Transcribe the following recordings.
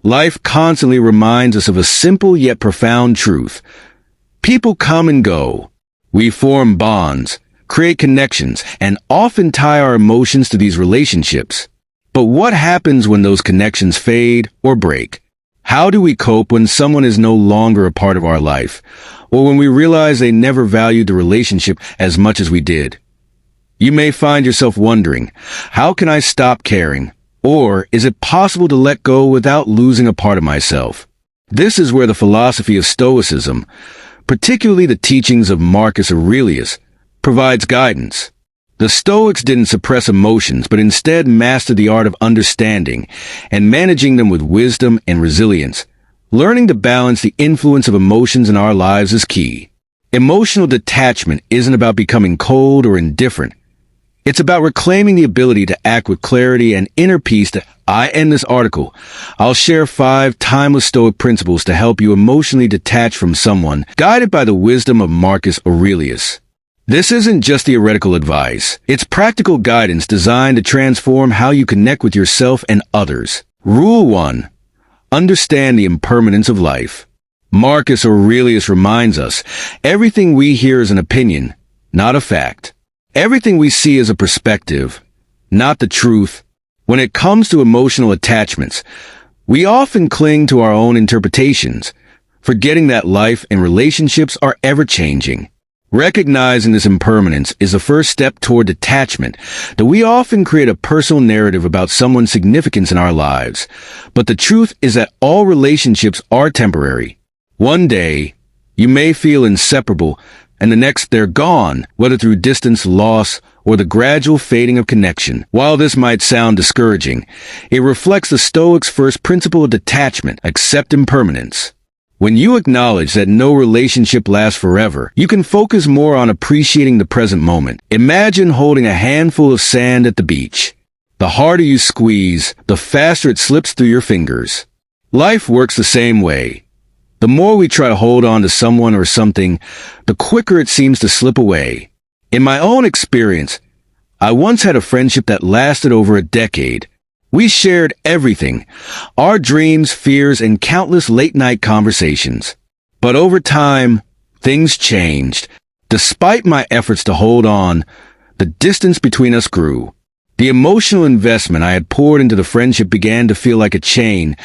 Life constantly reminds us of a simple yet profound truth. People come and go. We form bonds, create connections, and often tie our emotions to these relationships. But what happens when those connections fade or break? How do we cope when someone is no longer a part of our life, or when we realize they never valued the relationship as much as we did? You may find yourself wondering, how can I stop caring? Or is it possible to let go without losing a part of myself? This is where the philosophy of Stoicism, particularly the teachings of Marcus Aurelius, provides guidance. The Stoics didn't suppress emotions, but instead mastered the art of understanding and managing them with wisdom and resilience. Learning to balance the influence of emotions in our lives is key. Emotional detachment isn't about becoming cold or indifferent. It's about reclaiming the ability to act with clarity and inner peace. I end this article. I'll share 5 timeless Stoic principles to help you emotionally detach from someone, guided by the wisdom of Marcus Aurelius. This isn't just theoretical advice. It's practical guidance designed to transform how you connect with yourself and others. Rule 1. Understand the impermanence of life. Marcus Aurelius reminds us, everything we hear is an opinion, not a fact. Everything we see is a perspective, not the truth. When it comes to emotional attachments, we often cling to our own interpretations, forgetting that life and relationships are ever-changing. Recognizing this impermanence is the first step toward detachment, that we often create a personal narrative about someone's significance in our lives. But the truth is that all relationships are temporary. One day, you may feel inseparable, and the next they're gone, whether through distance, loss, or the gradual fading of connection. While this might sound discouraging, it reflects the Stoics' first principle of detachment: accept impermanence. When you acknowledge that no relationship lasts forever, you can focus more on appreciating the present moment. Imagine holding a handful of sand at the beach. The harder you squeeze, the faster it slips through your fingers. Life works the same way. The more we try to hold on to someone or something, the quicker it seems to slip away. In my own experience, I once had a friendship that lasted over a decade. We shared everything, our dreams, fears, and countless late-night conversations. But over time, things changed. Despite my efforts to hold on, the distance between us grew. The emotional investment I had poured into the friendship began to feel like a chain,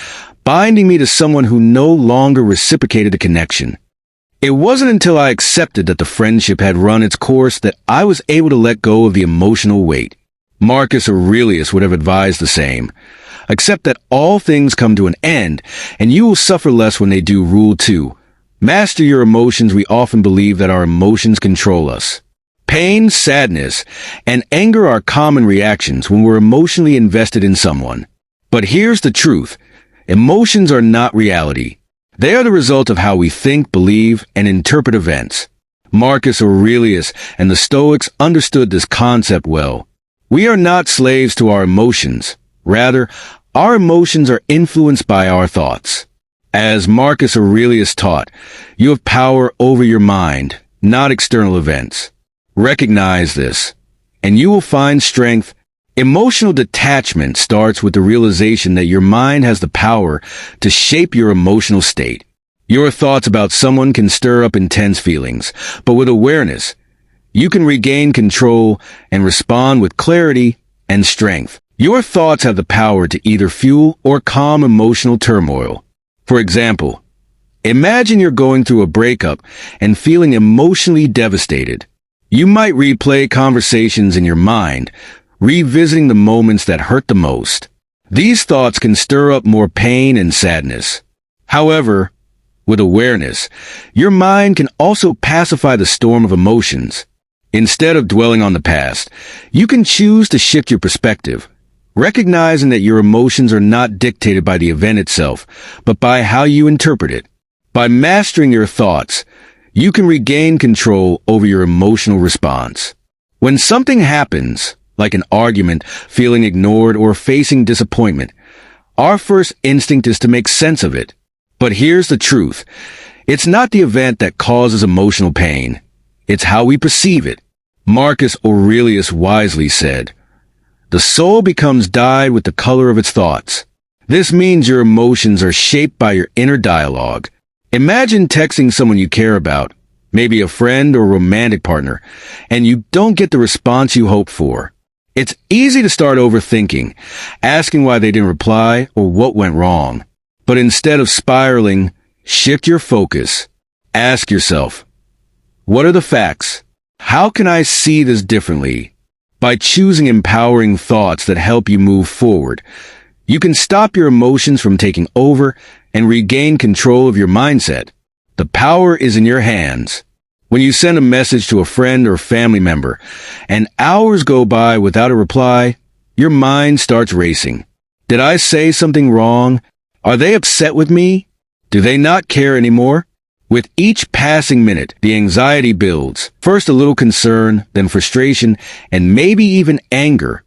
binding me to someone who no longer reciprocated the connection. It wasn't until I accepted that the friendship had run its course that I was able to let go of the emotional weight. Marcus Aurelius would have advised the same. Accept that all things come to an end, and you will suffer less when they do. Rule 2. Master your emotions. We often believe that our emotions control us. Pain, sadness, and anger are common reactions when we're emotionally invested in someone. But here's the truth. Emotions are not reality. They are the result of how we think, believe, and interpret events. Marcus Aurelius and the Stoics understood this concept well. We are not slaves to our emotions. Rather, our emotions are influenced by our thoughts. As Marcus Aurelius taught, you have power over your mind, not external events. Recognize this, and you will find strength. Emotional detachment starts with the realization that your mind has the power to shape your emotional state. Your thoughts about someone can stir up intense feelings, but with awareness, you can regain control and respond with clarity and strength. Your thoughts have the power to either fuel or calm emotional turmoil. For example, imagine you're going through a breakup and feeling emotionally devastated. You might replay conversations in your mind, revisiting the moments that hurt the most. These thoughts can stir up more pain and sadness. However, with awareness, your mind can also pacify the storm of emotions. Instead of dwelling on the past, you can choose to shift your perspective, recognizing that your emotions are not dictated by the event itself, but by how you interpret it. By mastering your thoughts, you can regain control over your emotional response. When something happens, like an argument, feeling ignored, or facing disappointment, our first instinct is to make sense of it. But here's the truth. It's not the event that causes emotional pain. It's how we perceive it. Marcus Aurelius wisely said, "The soul becomes dyed with the color of its thoughts." This means your emotions are shaped by your inner dialogue. Imagine texting someone you care about, maybe a friend or romantic partner, and you don't get the response you hoped for. It's easy to start overthinking, asking why they didn't reply or what went wrong. But instead of spiraling, shift your focus. Ask yourself, what are the facts? How can I see this differently? By choosing empowering thoughts that help you move forward, you can stop your emotions from taking over and regain control of your mindset. The power is in your hands. When you send a message to a friend or family member, and hours go by without a reply, your mind starts racing. Did I say something wrong? Are they upset with me? Do they not care anymore? With each passing minute, the anxiety builds. First a little concern, then frustration, and maybe even anger.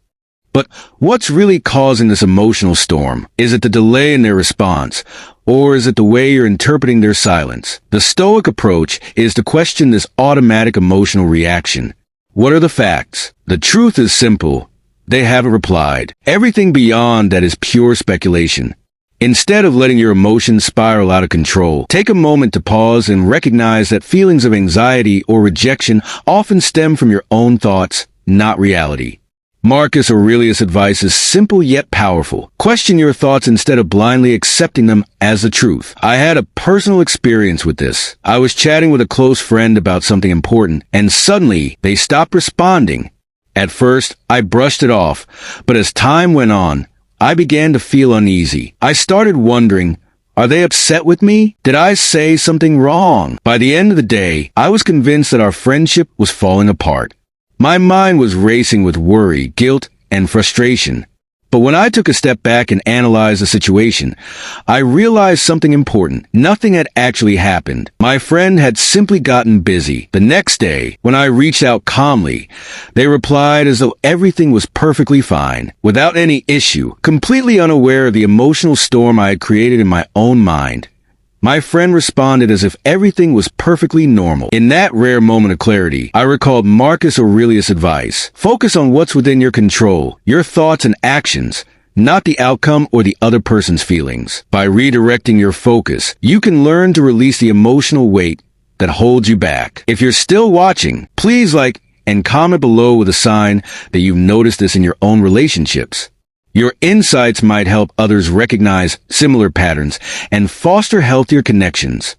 But what's really causing this emotional storm? Is it the delay in their response? Or is it the way you're interpreting their silence? The Stoic approach is to question this automatic emotional reaction. What are the facts? The truth is simple. They haven't replied. Everything beyond that is pure speculation. Instead of letting your emotions spiral out of control, take a moment to pause and recognize that feelings of anxiety or rejection often stem from your own thoughts, not reality. Marcus Aurelius' advice is simple yet powerful. Question your thoughts instead of blindly accepting them as the truth. I had a personal experience with this. I was chatting with a close friend about something important, and suddenly they stopped responding. At first, I brushed it off, but as time went on, I began to feel uneasy. I started wondering, are they upset with me? Did I say something wrong? By the end of the day, I was convinced that our friendship was falling apart. My mind was racing with worry, guilt, and frustration. But when I took a step back and analyzed the situation, I realized something important. Nothing had actually happened. My friend had simply gotten busy. The next day, when I reached out calmly, they replied as though everything was perfectly fine, without any issue, completely unaware of the emotional storm I had created in my own mind. My friend responded as if everything was perfectly normal. In that rare moment of clarity, I recalled Marcus Aurelius' advice. Focus on what's within your control, your thoughts and actions, not the outcome or the other person's feelings. By redirecting your focus, you can learn to release the emotional weight that holds you back. If you're still watching, please like and comment below with a sign that you've noticed this in your own relationships. Your insights might help others recognize similar patterns and foster healthier connections.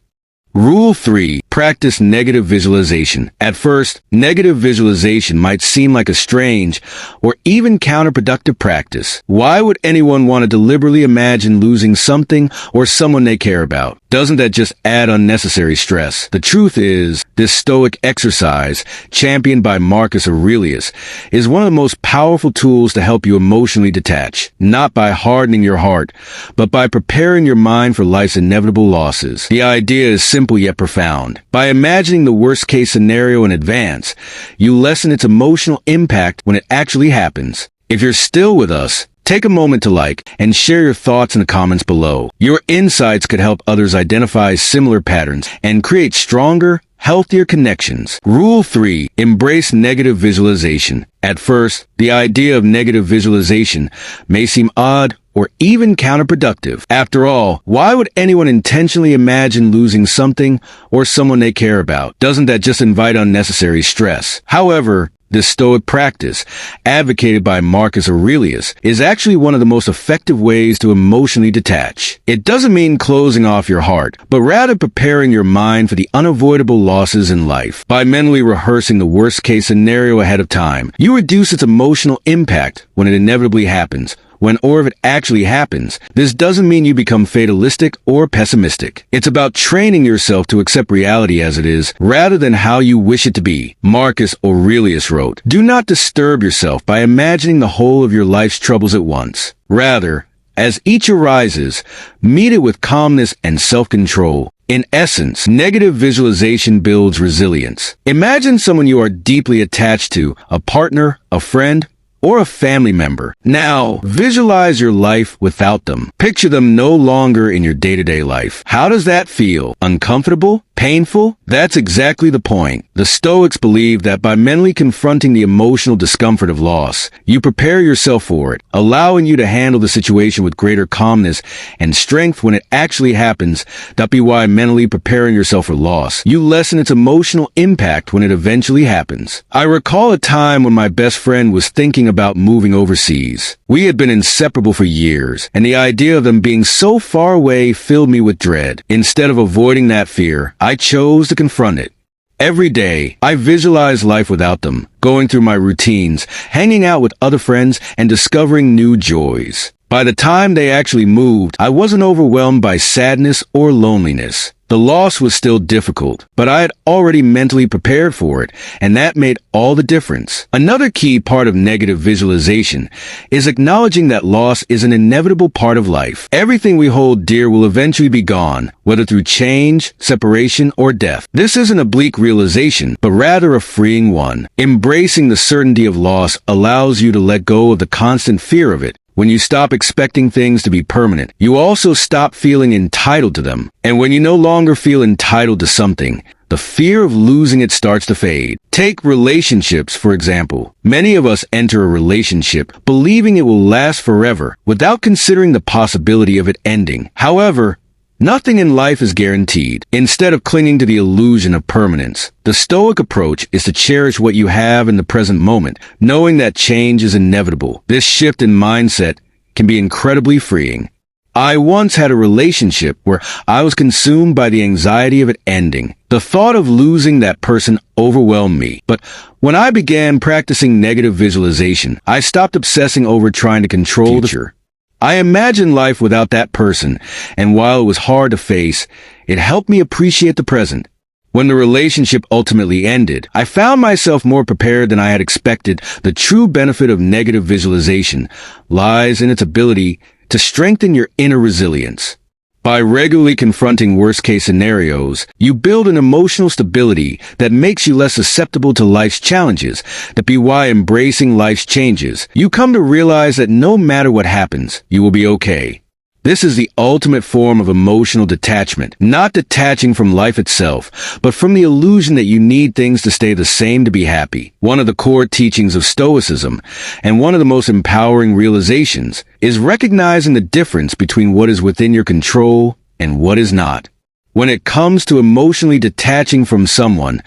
Rule 3. Practice negative visualization. At first, negative visualization might seem like a strange or even counterproductive practice. Why would anyone want to deliberately imagine losing something or someone they care about? Doesn't that just add unnecessary stress? The truth is, this Stoic exercise, championed by Marcus Aurelius, is one of the most powerful tools to help you emotionally detach, not by hardening your heart, but by preparing your mind for life's inevitable losses. The idea is simple yet profound. By imagining the worst-case scenario in advance, you lessen its emotional impact when it actually happens. If you're still with us, take a moment to like and share your thoughts in the comments below. Your insights could help others identify similar patterns and create stronger, healthier connections. Rule 3. Embrace negative visualization. At first, the idea of negative visualization may seem odd or even counterproductive. After all, why would anyone intentionally imagine losing something or someone they care about? Doesn't that just invite unnecessary stress? However, this Stoic practice, advocated by Marcus Aurelius, is actually one of the most effective ways to emotionally detach. It doesn't mean closing off your heart, but rather preparing your mind for the unavoidable losses in life. By mentally rehearsing the worst-case scenario ahead of time, you reduce its emotional impact when it inevitably happens. Or if it actually happens, this doesn't mean you become fatalistic or pessimistic. It's about training yourself to accept reality as it is, rather than how you wish it to be. Marcus Aurelius wrote, "Do not disturb yourself by imagining the whole of your life's troubles at once. Rather, as each arises, meet it with calmness and self-control." In essence, negative visualization builds resilience. Imagine someone you are deeply attached to, a partner, a friend, or a family member. Now, visualize your life without them. Picture them no longer in your day-to-day life. How does that feel? Uncomfortable? Painful? That's exactly the point. The Stoics believe that by mentally confronting the emotional discomfort of loss, you prepare yourself for it, allowing you to handle the situation with greater calmness and strength when it actually happens. That be why mentally preparing yourself for loss, you lessen its emotional impact when it eventually happens. I recall a time when my best friend was thinking about moving overseas. We had been inseparable for years, and the idea of them being so far away filled me with dread. Instead of avoiding that fear, I chose to confront it. Every day, I visualized life without them, going through my routines, hanging out with other friends, and discovering new joys. By the time they actually moved, I wasn't overwhelmed by sadness or loneliness. The loss was still difficult, but I had already mentally prepared for it, and that made all the difference. Another key part of negative visualization is acknowledging that loss is an inevitable part of life. Everything we hold dear will eventually be gone, whether through change, separation, or death. This isn't a bleak realization, but rather a freeing one. Embracing the certainty of loss allows you to let go of the constant fear of it. When you stop expecting things to be permanent, you also stop feeling entitled to them. And when you no longer feel entitled to something, the fear of losing it starts to fade. Take relationships, for example. Many of us enter a relationship believing it will last forever without considering the possibility of it ending. However, nothing in life is guaranteed. Instead of clinging to the illusion of permanence, the Stoic approach is to cherish what you have in the present moment, knowing that change is inevitable. This shift in mindset can be incredibly freeing. I once had a relationship where I was consumed by the anxiety of it ending. The thought of losing that person overwhelmed me. But when I began practicing negative visualization, I stopped obsessing over trying to control the future. I imagined life without that person, and while it was hard to face, it helped me appreciate the present. When the relationship ultimately ended, I found myself more prepared than I had expected. The true benefit of negative visualization lies in its ability to strengthen your inner resilience. By regularly confronting worst-case scenarios, you build an emotional stability that makes you less susceptible to life's challenges. That be why embracing life's changes, you come to realize that no matter what happens, you will be okay. This is the ultimate form of emotional detachment, not detaching from life itself, but from the illusion that you need things to stay the same to be happy. One of the core teachings of Stoicism, and one of the most empowering realizations, is recognizing the difference between what is within your control and what is not. When it comes to emotionally detaching from someone,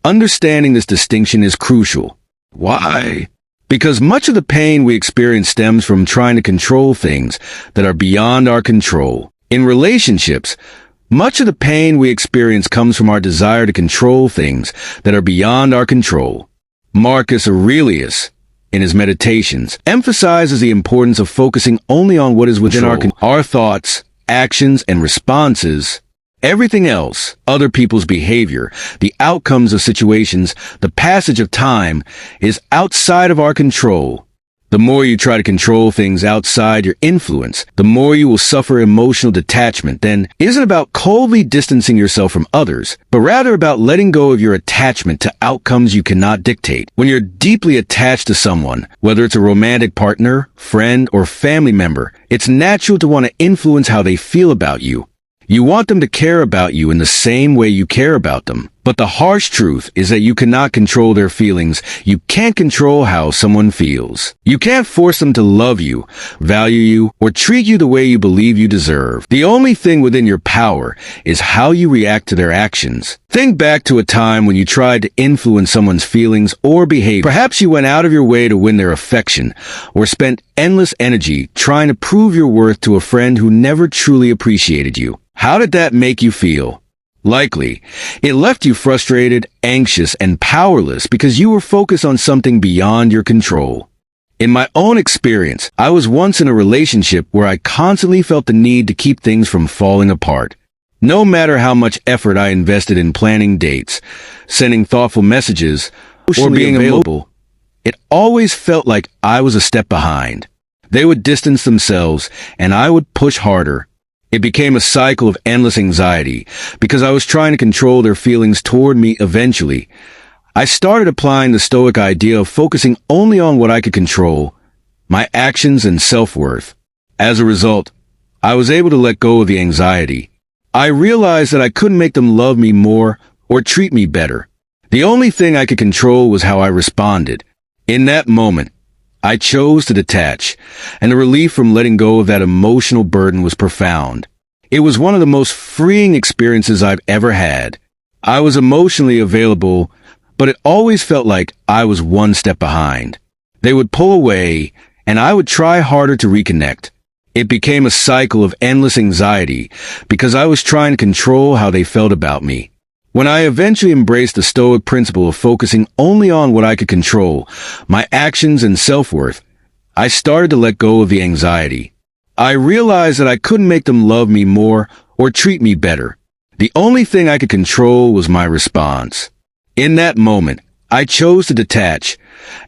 understanding this distinction is crucial. Why? Because much of the pain we experience stems from trying to control things that are beyond our control. In relationships, much of the pain we experience comes from our desire to control things that are beyond our control. Marcus Aurelius, in his Meditations, emphasizes the importance of focusing only on what is within our thoughts, actions, and responses. Everything else, other people's behavior, the outcomes of situations, the passage of time, is outside of our control. The more you try to control things outside your influence, the more you will suffer emotional detachment. Then, it isn't about coldly distancing yourself from others, but rather about letting go of your attachment to outcomes you cannot dictate. When you're deeply attached to someone, whether it's a romantic partner, friend, or family member, it's natural to want to influence how they feel about you. You want them to care about you in the same way you care about them. But the harsh truth is that you cannot control their feelings. You can't control how someone feels. You can't force them to love you, value you, or treat you the way you believe you deserve. The only thing within your power is how you react to their actions. Think back to a time when you tried to influence someone's feelings or behavior. Perhaps you went out of your way to win their affection, or spent endless energy trying to prove your worth to a friend who never truly appreciated you. How did that make you feel? Likely, it left you frustrated, anxious, and powerless because you were focused on something beyond your control. In my own experience, I was once in a relationship where I constantly felt the need to keep things from falling apart. No matter how much effort I invested in planning dates, sending thoughtful messages, or being available, it always felt like I was a step behind. They would distance themselves, and I would push harder. It became a cycle of endless anxiety because I was trying to control their feelings toward me. Eventually, I started applying the Stoic idea of focusing only on what I could control, my actions and self-worth. As a result, I was able to let go of the anxiety. I realized that I couldn't make them love me more or treat me better. The only thing I could control was how I responded. In that moment, I chose to detach, and the relief from letting go of that emotional burden was profound. It was one of the most freeing experiences I've ever had. I was emotionally available, but it always felt like I was one step behind. They would pull away, and I would try harder to reconnect. It became a cycle of endless anxiety because I was trying to control how they felt about me. When I eventually embraced the Stoic principle of focusing only on what I could control, my actions and self-worth, I started to let go of the anxiety. I realized that I couldn't make them love me more or treat me better. The only thing I could control was my response. In that moment, I chose to detach,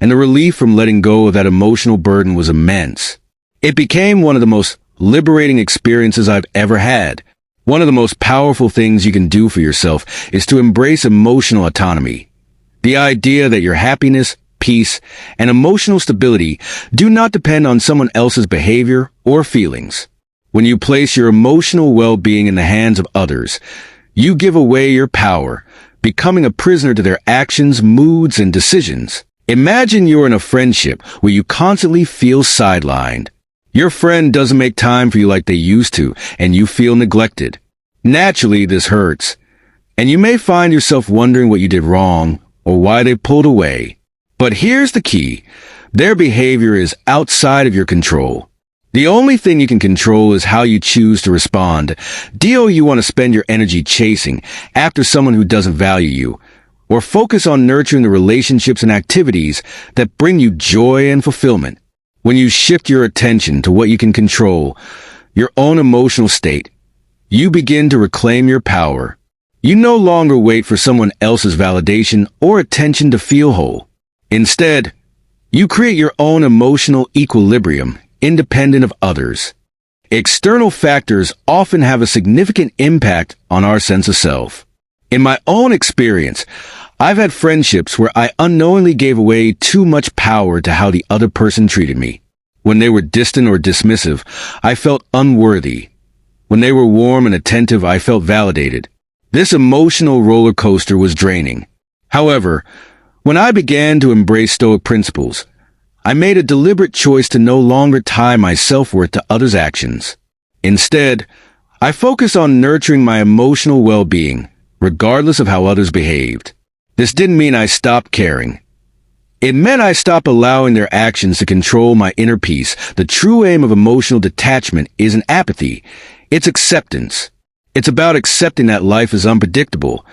and the relief from letting go of that emotional burden was immense. It became one of the most liberating experiences I've ever had. One of the most powerful things you can do for yourself is to embrace emotional autonomy. The idea that your happiness, peace, and emotional stability do not depend on someone else's behavior or feelings. When you place your emotional well-being in the hands of others, you give away your power, becoming a prisoner to their actions, moods, and decisions. Imagine you're in a friendship where you constantly feel sidelined. Your friend doesn't make time for you like they used to, and you feel neglected. Naturally, this hurts, and you may find yourself wondering what you did wrong or why they pulled away. But here's the key. Their behavior is outside of your control. The only thing you can control is how you choose to respond. Do you want to spend your energy chasing after someone who doesn't value you, or focus on nurturing the relationships and activities that bring you joy and fulfillment? When you shift your attention to what you can control, your own emotional state, you begin to reclaim your power. You no longer wait for someone else's validation or attention to feel whole. Instead, you create your own emotional equilibrium, independent of others. External factors often have a significant impact on our sense of self. In my own experience, I've had friendships where I unknowingly gave away too much power to how the other person treated me. When they were distant or dismissive, I felt unworthy. When they were warm and attentive, I felt validated. This emotional roller coaster was draining. However, when I began to embrace Stoic principles, I made a deliberate choice to no longer tie my self-worth to others' actions. Instead, I focused on nurturing my emotional well-being, regardless of how others behaved. This didn't mean I stopped caring. It meant I stopped allowing their actions to control my inner peace. The true aim of emotional detachment isn't apathy, it's acceptance. It's about accepting that life is unpredictable,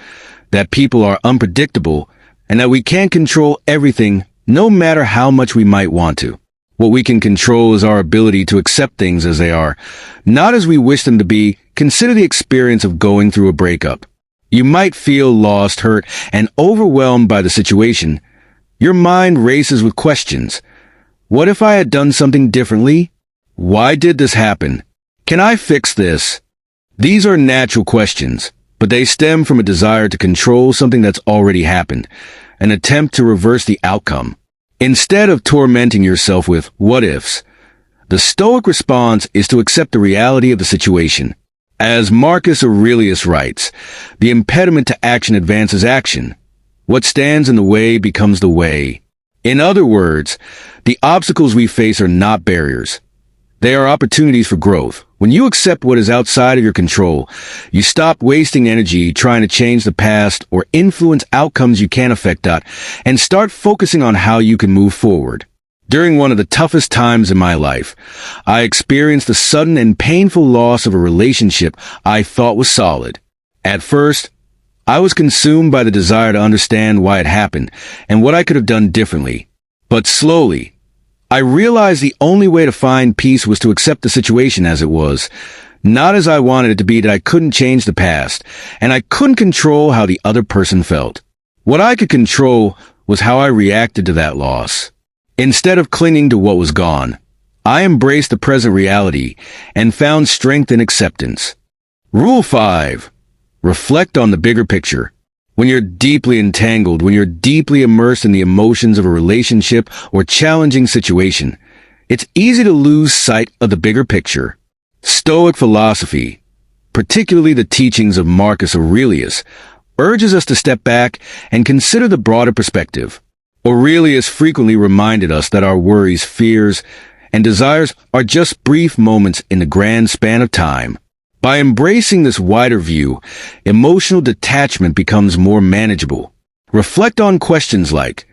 that people are unpredictable, and that we can't control everything, no matter how much we might want to. What we can control is our ability to accept things as they are, not as we wish them to be. Consider the experience of going through a breakup. You might feel lost, hurt, and overwhelmed by the situation. Your mind races with questions. What if I had done something differently? Why did this happen? Can I fix this? These are natural questions, but they stem from a desire to control something that's already happened, an attempt to reverse the outcome. Instead of tormenting yourself with what-ifs, the Stoic response is to accept the reality of the situation. As Marcus Aurelius writes, the impediment to action advances action. What stands in the way becomes the way. In other words, the obstacles we face are not barriers. They are opportunities for growth. When you accept what is outside of your control, you stop wasting energy trying to change the past or influence outcomes you can't affect, and start focusing on how you can move forward. During one of the toughest times in my life, I experienced the sudden and painful loss of a relationship I thought was solid. At first, I was consumed by the desire to understand why it happened and what I could have done differently. But slowly, I realized the only way to find peace was to accept the situation as it was, not as I wanted it to be. That I couldn't change the past, and I couldn't control how the other person felt. What I could control was how I reacted to that loss. Instead of clinging to what was gone, I embraced the present reality and found strength in acceptance. Rule 5. Reflect on the bigger picture. When you're deeply entangled, when you're deeply immersed in the emotions of a relationship or challenging situation, it's easy to lose sight of the bigger picture. Stoic philosophy, particularly the teachings of Marcus Aurelius, urges us to step back and consider the broader perspective. Aurelius frequently reminded us that our worries, fears, and desires are just brief moments in the grand span of time. By embracing this wider view, emotional detachment becomes more manageable. Reflect on questions like,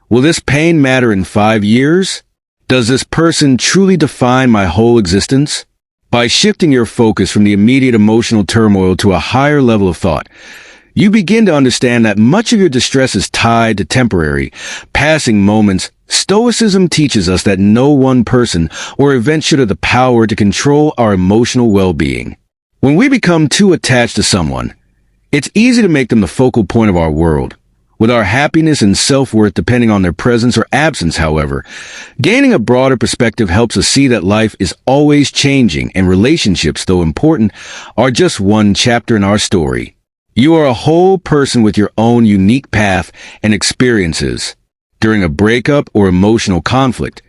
will this pain matter in 5 years? Does this person truly define my whole existence? By shifting your focus from the immediate emotional turmoil to a higher level of thought, you begin to understand that much of your distress is tied to temporary, passing moments. Stoicism teaches us that no one person or event should have the power to control our emotional well-being. When we become too attached to someone, it's easy to make them the focal point of our world, with our happiness and self-worth depending on their presence or absence. However, gaining a broader perspective helps us see that life is always changing and relationships, though important, are just one chapter in our story. You are a whole person with your own unique path and experiences. During a breakup or emotional conflict,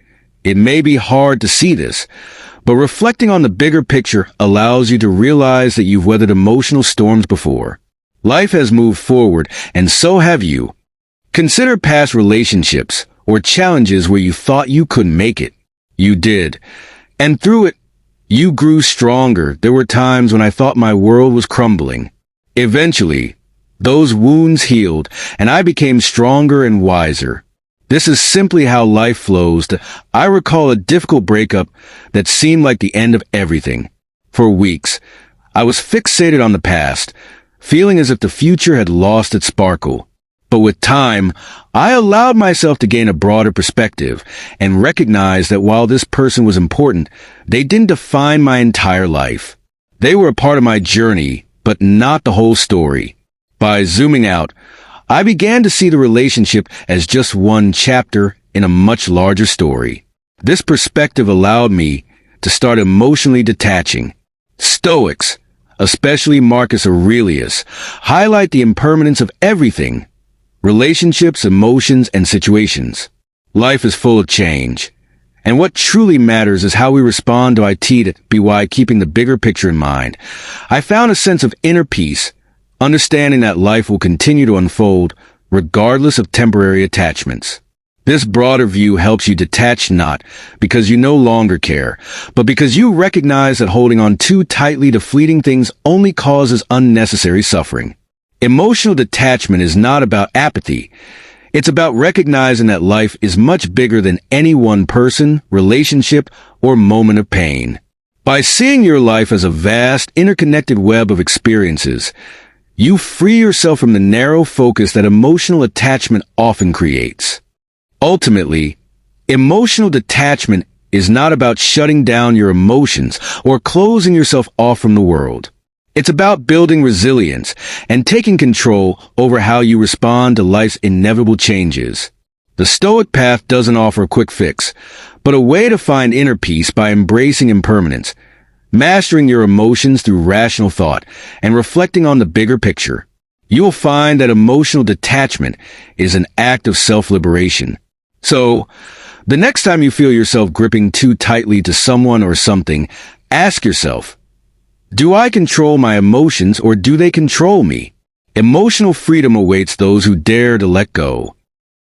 it may be hard to see this, but reflecting on the bigger picture allows you to realize that you've weathered emotional storms before. Life has moved forward, and so have you. Consider past relationships or challenges where you thought you couldn't make it. You did. And through it, you grew stronger. There were times when I thought my world was crumbling. Eventually, those wounds healed, and I became stronger and wiser. This is simply how life flows. I recall a difficult breakup that seemed like the end of everything. For weeks, I was fixated on the past, feeling as if the future had lost its sparkle. But with time, I allowed myself to gain a broader perspective and recognize that while this person was important, they didn't define my entire life. They were a part of my journey, but not the whole story. By zooming out, I began to see the relationship as just one chapter in a much larger story. This perspective allowed me to start emotionally detaching. Stoics, especially Marcus Aurelius, highlight the impermanence of everything: relationships, emotions, and situations. Life is full of change, and what truly matters is how we respond to it by keeping the bigger picture in mind. I found a sense of inner peace, understanding that life will continue to unfold regardless of temporary attachments. This broader view helps you detach not because you no longer care, but because you recognize that holding on too tightly to fleeting things only causes unnecessary suffering. Emotional detachment is not about apathy. It's about recognizing that life is much bigger than any one person, relationship, or moment of pain. By seeing your life as a vast, interconnected web of experiences, you free yourself from the narrow focus that emotional attachment often creates. Ultimately, emotional detachment is not about shutting down your emotions or closing yourself off from the world. It's about building resilience and taking control over how you respond to life's inevitable changes. The Stoic path doesn't offer a quick fix, but a way to find inner peace by embracing impermanence, mastering your emotions through rational thought, and reflecting on the bigger picture. You will find that emotional detachment is an act of self-liberation. So, the next time you feel yourself gripping too tightly to someone or something, ask yourself, do I control my emotions or do they control me? Emotional freedom awaits those who dare to let go.